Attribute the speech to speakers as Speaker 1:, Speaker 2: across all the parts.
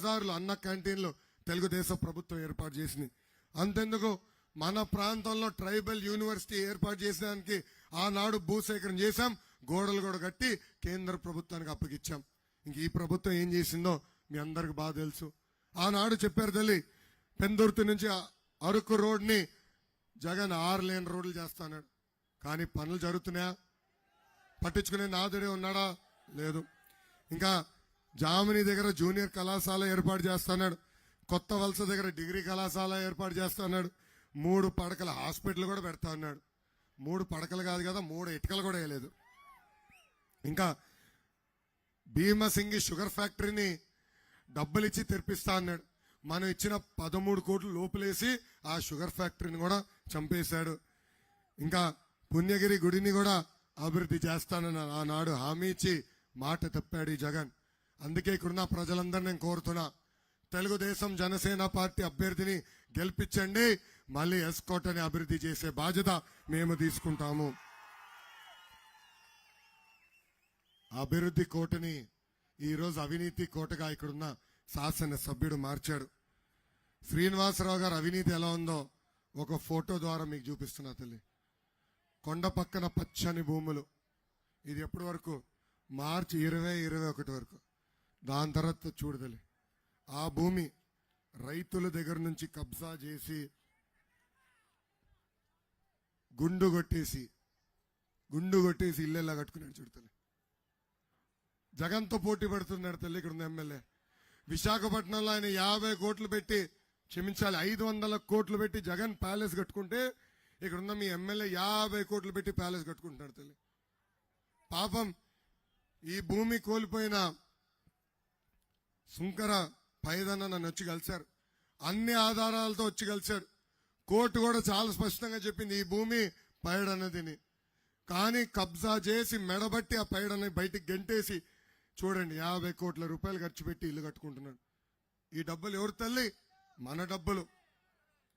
Speaker 1: బజార్లు, అన్న క్యాంటీన్లు తెలుగుదేశం ప్రభుత్వం ఏర్పాటు చేసింది. అంతెందుకు, మన ప్రాంతంలో ట్రైబల్ యూనివర్సిటీ ఏర్పాటు చేసేదానికి ఆనాడు భూసేకరణ చేశాం, గోడలు కూడా కట్టి కేంద్ర ప్రభుత్వానికి అప్పగిచ్చాం. ఇంక ఈ ప్రభుత్వం ఏం చేసిందో మీ అందరికి బాగా తెలుసు. ఆనాడు చెప్పారు తల్లి, పెందుర్తి నుంచి అరకు రోడ్ని జగన్ 6 లేన్ రోడ్లు చేస్తాడు. కానీ పనులు జరుగుతున్నాయా? పట్టించుకునే నాదుడే ఉన్నాడా? లేదు. ఇంకా జామిని దగ్గర జూనియర్ కళాశాల ఏర్పాటు చేస్తున్నాడు, కొత్త వలస దగ్గర డిగ్రీ కళాశాల ఏర్పాటు చేస్తున్నాడు, 3 పడకల హాస్పిటల్ కూడా పెడతా ఉన్నాడు. 3 పడకలు కాదు కదా, 3 ఇటుకలు కూడా వేయలేదు. ఇంకా భీమసింగి షుగర్ ఫ్యాక్టరీని డబ్బులిచ్చి తెరిపిస్తా అన్నాడు. మనం ఇచ్చిన 13 కోట్లు లోపులేసి ఆ షుగర్ ఫ్యాక్టరీని కూడా చంపేశాడు. ఇంకా పుణ్యగిరి గుడిని కూడా అభివృద్ధి చేస్తానని ఆనాడు హామీ ఇచ్చి మాట తప్పాడు ఈ జగన్. అందుకే ఇక్కడున్న ప్రజలందరూ నేను కోరుతున్నా, తెలుగుదేశం జనసేన పార్టీ అభ్యర్థిని గెలిపించండి, మళ్ళీ ఎస్కోటని అభివృద్ధి చేసే బాధ్యత మేము తీసుకుంటాము. అభివృద్ధి కోటని ఈరోజు అవినీతి కోటగా ఇక్కడున్న శాసన సభ్యుడు మార్చాడు. శ్రీనివాసరావు గారు అవినీతి ఎలా ఉందో ఒక ఫోటో ద్వారా మీకు చూపిస్తున్నా తల్లి. కొండ పక్కన పచ్చని భూములు, ఇది ఎప్పటి వరకు? మార్చి 2021 వరకు. దాని తర్వాత చూడదలి ఆ భూమి రైతుల దగ్గర నుంచి కబ్జా చేసి గుండు కొట్టేసి ఇల్లెల్లా కట్టుకున్నాడు చూడతలే. జగన్తో పోటీ పడుతున్నాడు తల్లి ఇక్కడ ఉన్న ఎమ్మెల్యే. విశాఖపట్నంలో ఆయన 50 కోట్లు పెట్టి, క్షమించాలి 500 కోట్లు పెట్టి జగన్ ప్యాలెస్ కట్టుకుంటే, ఇక్కడున్న మీ ఎమ్మెల్యే 50 కోట్లు పెట్టి ప్యాలెస్ కట్టుకుంటున్నాడు తల్లి. పాపం ఈ భూమి కోల్పోయిన సుంకర పైదన్న నన్ను వచ్చి కలిశారు, అన్ని ఆధారాలతో వచ్చి కలిశాడు. కోర్టు కూడా చాలా స్పష్టంగా చెప్పింది ఈ భూమి పైడన్నదిని. కానీ కబ్జా చేసి మెడబట్టి ఆ పైడని బయటికి గెంటేసి చూడండి 50 కోట్ల రూపాయలు ఖర్చు పెట్టి ఇల్లు కట్టుకుంటున్నాడు. ఈ డబ్బులు ఎవరు తల్లి?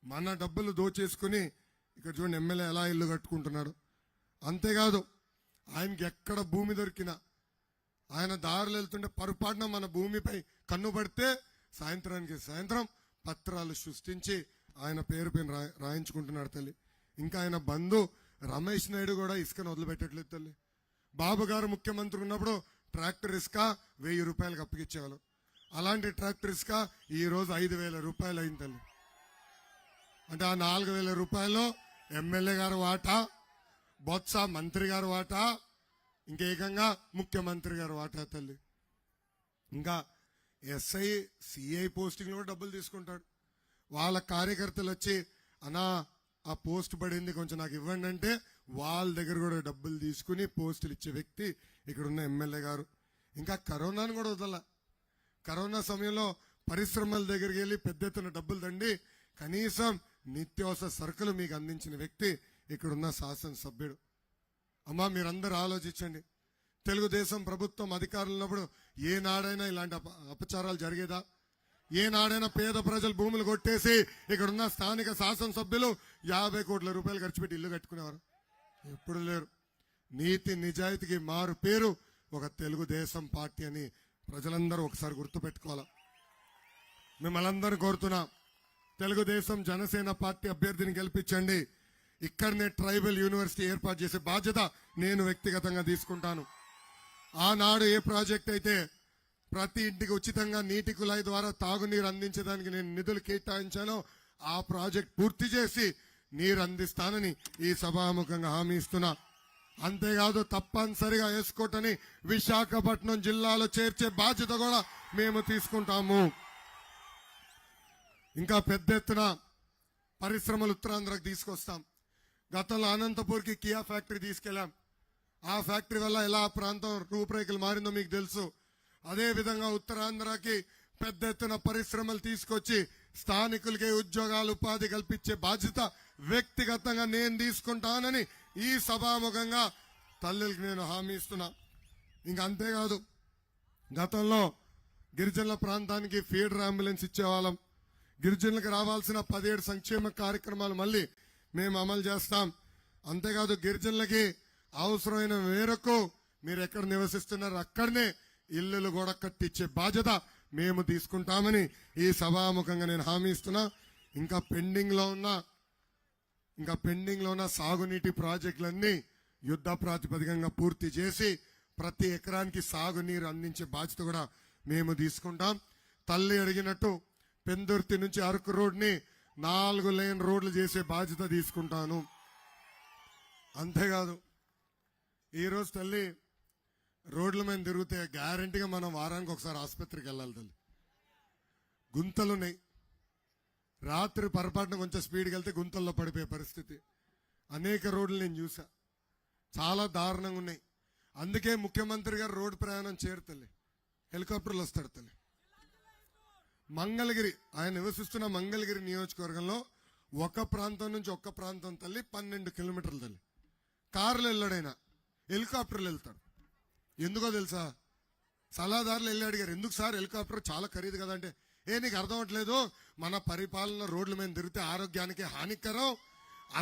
Speaker 1: మన డబ్బులు దోచేసుకుని ఇక్కడ చూడండి ఎమ్మెల్యే ఎలా ఇల్లు కట్టుకుంటున్నాడు. అంతేకాదు ఆయనకి ఎక్కడ భూమి దొరికినా, ఆయన దారులు వెళ్తుంటే పొరపాటున మన భూమిపై కన్ను పడితే సాయంత్రం పత్రాలు సృష్టించి ఆయన పేరు పైన రాయించుకుంటున్నాడు తల్లి. ఇంకా ఆయన బంధు రమేష్ నాయుడు కూడా ఇసుకను వదిలిపెట్టట్లేదు తల్లి. బాబు గారు ముఖ్యమంత్రి ఉన్నప్పుడు ట్రాక్టర్ ఇసుక 1000 రూపాయలకు అప్పగిచ్చేవాళ్ళు. అలాంటి ట్రాక్టర్ ఇసుక ఈ రోజు 5000 రూపాయలు అయింది తల్లి. అంటే ఆ 4000 రూపాయల్లో ఎమ్మెల్యే గారు వాటా, బొత్స మంత్రి గారు వాటా, ఇంకేకంగా ముఖ్యమంత్రి గారు వాటా తల్లి. ఇంకా ఎస్ఐ సిఐ పోస్టింగ్ కూడా డబ్బులు తీసుకుంటాడు. వాళ్ళ కార్యకర్తలు వచ్చి అన్నా ఆ పోస్ట్ పడింది కొంచెం నాకు ఇవ్వండి అంటే వాళ్ళ దగ్గర కూడా డబ్బులు తీసుకుని పోస్టులు ఇచ్చే వ్యక్తి ఇక్కడున్న ఎమ్మెల్యే గారు. ఇంకా కరోనాను కూడా వదల. కరోనా సమయంలో పరిశ్రమల దగ్గరికి వెళ్ళి పెద్ద ఎత్తున డబ్బులు దండి కనీసం నిత్యావసర సరుకులు మీకు అందించిన వ్యక్తి ఇక్కడున్న శాసనసభ్యుడు. అమ్మా మీరందరూ ఆలోచించండి, తెలుగుదేశం ప్రభుత్వం అధికారంలో ఉన్నప్పుడు ఏనాడైనా ఇలాంటి అపచారాలు జరిగేదా? ఏనాడైనా పేద ప్రజలు భూములు కొట్టేసి ఇక్కడున్న స్థానిక శాసనసభ్యులు 50 కోట్ల రూపాయలు ఖర్చు పెట్టి ఇల్లు కట్టుకునేవారు? ఎప్పుడు లేరు. నీతి నిజాయితీకి మారు పేరు ఒక తెలుగుదేశం పార్టీ అని ప్రజలందరూ ఒకసారి గుర్తుపెట్టుకోవాలా. మిమ్మల్ని అందరూ కోరుతున్నా, తెలుగుదేశం జనసేన పార్టీ అభ్యర్థిని గెలిపించండి. ఇక్కడనే ట్రైబల్ యూనివర్సిటీ ఏర్పాటు చేసే బాధ్యత నేను వ్యక్తిగతంగా తీసుకుంటాను. ఆనాడు ఏ ప్రాజెక్ట్ అయితే ప్రతి ఇంటికి ఉచితంగా నీటి కుళాయి ద్వారా తాగునీరు అందించడానికి నేను నిధులు కేటాయించానో ఆ ప్రాజెక్ట్ పూర్తి చేసి నీరు అందిస్తానని ఈ సభాముఖంగా హామీ ఇస్తున్నా. అంతేకాదు తప్పనిసరిగా ఎస్కోటని విశాఖపట్నం జిల్లాలో చేర్చే బాధ్యత కూడా మేము తీసుకుంటాము. ఇంకా పెద్ద ఎత్తున పరిశ్రమలు ఉత్తరాంధ్రకు తీసుకొస్తాం. గతంలో అనంతపూర్కి కియా ఫ్యాక్టరీ తీసుకెళ్లాం. ఆ ఫ్యాక్టరీ వల్ల ఎలా ప్రాంతం రూపురేఖలు మారిందో మీకు తెలుసు. అదే విధంగా ఉత్తరాంధ్రకి పెద్ద ఎత్తున పరిశ్రమలు తీసుకొచ్చి స్థానికులకి ఉద్యోగాలు ఉపాధి కల్పించే బాధ్యత వ్యక్తిగతంగా నేను తీసుకుంటానని ఈ సభాముఖంగా తల్లులకి నేను హామీ ఇస్తున్నా. ఇంకా అంతేకాదు గతంలో గిరిజనుల ప్రాంతానికి ఫీడర్ అంబులెన్స్ ఇచ్చేవాళ్ళం. గిరిజనులకు రావాల్సిన 17 సంక్షేమ కార్యక్రమాలు మళ్ళీ మేము అమలు చేస్తాం. అంతేకాదు గిరిజనులకి అవసరమైన మేరకు మీరు ఎక్కడ నివసిస్తున్నారు అక్కడనే ఇల్లులు కూడా కట్టించే బాధ్యత మేము తీసుకుంటామని ఈ సభాముఖంగా నేను హామీ ఇస్తున్నా. ఇంకా పెండింగ్ లో ఉన్న సాగునీటి ప్రాజెక్టులన్నీ యుద్ధ ప్రాతిపదికంగా పూర్తి చేసి ప్రతి ఎకరానికి సాగునీరు అందించే బాధ్యత కూడా మేము తీసుకుంటాం. తల్లి అడిగినట్టు పెందుర్తి నుంచి అరకు రోడ్ని 4 లేన్ రోడ్లు చేసే బాధ్యత తీసుకుంటాను. అంతేకాదు ఈరోజు తల్లి రోడ్ల మీద తిరిగితే గ్యారంటీగా మనం వారానికి ఒకసారి ఆసుపత్రికి వెళ్ళాలి తల్లి. గుంతలున్నాయి, రాత్రి పొరపాటున కొంచెం స్పీడ్కి వెళ్తే గుంతల్లో పడిపోయే పరిస్థితి. అనేక రోడ్లు నేను చూసా, చాలా దారుణంగా ఉన్నాయి. అందుకే ముఖ్యమంత్రి గారు రోడ్డు ప్రయాణం చేయరు తల్లి, హెలికాప్టర్లు వస్తాడు తల్లి. మంగళగిరి, ఆయన నివసిస్తున్న మంగళగిరి నియోజకవర్గంలో ఒక ప్రాంతం నుంచి ఒక ప్రాంతం తల్లి 12 కిలోమీటర్లు తల్లి. కార్లు వెళ్ళాడైనా, హెలికాప్టర్లు వెళ్తాడు. ఎందుకో తెలుసా? సలహాదారులు వెళ్ళి అడిగారు, ఎందుకు సార్ హెలికాప్టర్ చాలా ఖరీదు కదా అంటే, నీకు అర్థం అవట్లేదు, మన పరిపాలన రోడ్ల మీద తిరిగితే ఆరోగ్యానికి హానికరం,